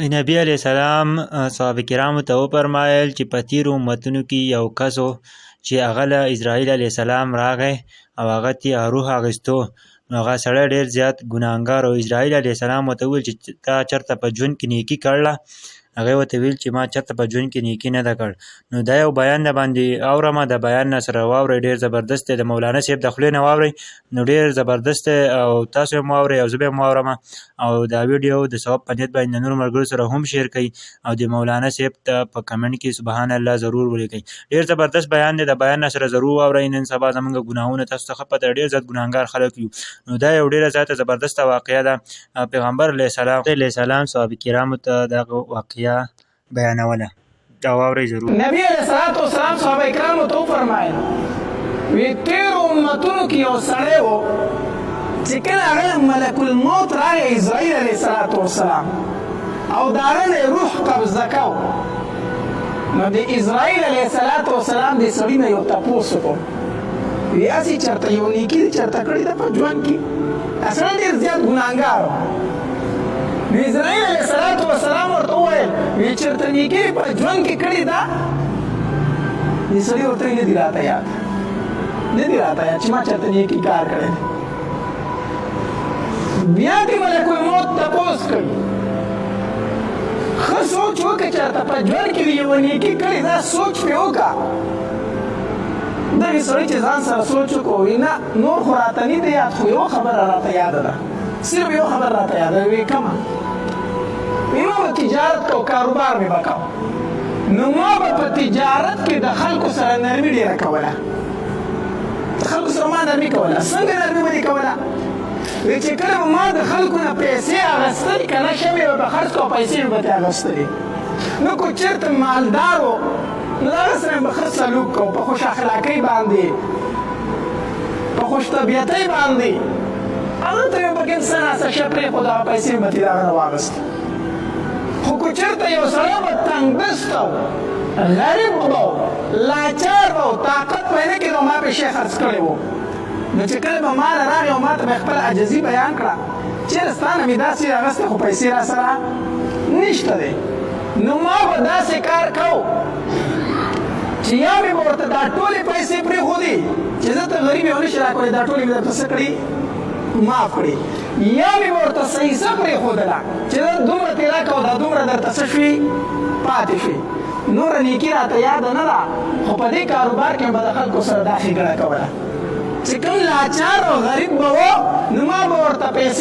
نبی علیہ السلام صحابه کرامو ته وفرمایل چې په تېرو امتونو کې یو کس و چې هغه له اسرائیل علیه السلام راغی او هغه ترې روح اخیستو، نو هغه سړی ډېر زیات ګناهګار و. اسرائیل علیه السلام ورته وویل چې تا چېرته په ژوند کې نیکي کړله؟ هغې ورته ویل چې ما چېرته په ژوند کې نیکي نه ده کړ. نو دا یو بیان د باندې اورمه، د بیان نه سره واورئ، ډېر زبردست دی، د مولانا صاحب د خولې نه واورئ، نو ډېر زبردست دی او تاسو هم واورئ او زه به هم واورمه. او دا ویډیو د ثواب په نیت باندې د نورو ملګرو سره هم شیر کړئ او د مولانا صاحب ته په کمنټ کې سبحان الله ضرور ولیکئ. ډېر زبردست بیان دی، د بیان نه سره ضرور واورئ. نن سبا زموږ ګناهونه تاسو ته ښه پته ده، ډېر زیات ګناهګار خلک یو. نو دا یو ډېره زیاته زبردسته واقعه ده. پیغمبر علیه السلام صحابه کرامو ته دغه واقعه بیانوله. دا واورئ ضرور. نبی علیه السلام صحابه کرامو ته وفرمایل وی تېرو امتونو کې یو سړی و چې کله هغه ملک الموت راغی، اسرائیل علیه السلام، او د هغه نه روح قبضه کو، نو د اسرائیل علیه السلام د سړي نه یو تپوس وکړو، وی هسې چېرته یو نیکي دې چېرته کړې ده په ژوند کې؟ اصلا ډېر زیات ګناهګار و. نو اسرائیل علیه السلام ورته وویل وی چېرته نیکي په ژوند کې کړې ده؟ دې سړي ورته ویل نه دي راته یاد، نه دي راته یاد چې ما چېرته نیکي کار کړی دی. بیا دې ملک الموت تپوس کوي، ښه سوچ وکړه چېرته په ژوند کې دې یوه نیکي کړې ده، سوچ پرې وکړه. دغې سړي چې ځان سره سوچ وکړو، وی نه نور خو راته نه دی یاد، خو یوه خبره راته یاده ده، صرف یو خبر راته یاده ده. وی کومه؟ وی ما به تجارت کو، کاروبار مې به کو، نو ما به په تجارت کې د خلکو سره نرمي ډېره کوله. د خلکو سره ما نرمي کوله. څنګه نرمي به دې کوله؟ وی چې کله به ما د خلکو نه پیسې اخیستلې که نه شمې به خرڅ کړو، پیسې مې به ترې اخیستلې. نو که چېرته مالدار و نو د هغه سره مې به ښه سلوک کو، په خوش اخلاقۍ باندې، په خوش طبیعتۍ باندې هغه ته مې پکې څه ناڅه شه پرېښود، هغه پیسې مې به ترې د هغه نه واخیستې. خو که چېرته یو سړی به تنګدسته و، غریب به و، لاچار به و، طاقت به یې نه کېدو، ما پې شی خرڅ کړی و، نو چې کله به ما له راغی او ما ته به خپل عجزي بیان کړه، چېرې ستا نه مې داسې اخیستی خو پیسې را سره نشته دی، نو ما به داسې کار کو چې یا مې به ورته دا ټولې پیسې پرېښودې چې زه ته غریب یې ونه شي راکولی، دا ټولې مې درته څه کړي؟ معاف کړي. یا مې به ورته صحیحه پرېښودله چې زه دومره تېره که او دا دومره درته څه شوي پاتې شوي. نوره نیکي راته یاده نه ده، خو په دې کاروبار کې به د خلکو سره دا ښېګڼه کوله چې کوم لاچار او غریب به و، نو ما به ورته پیسې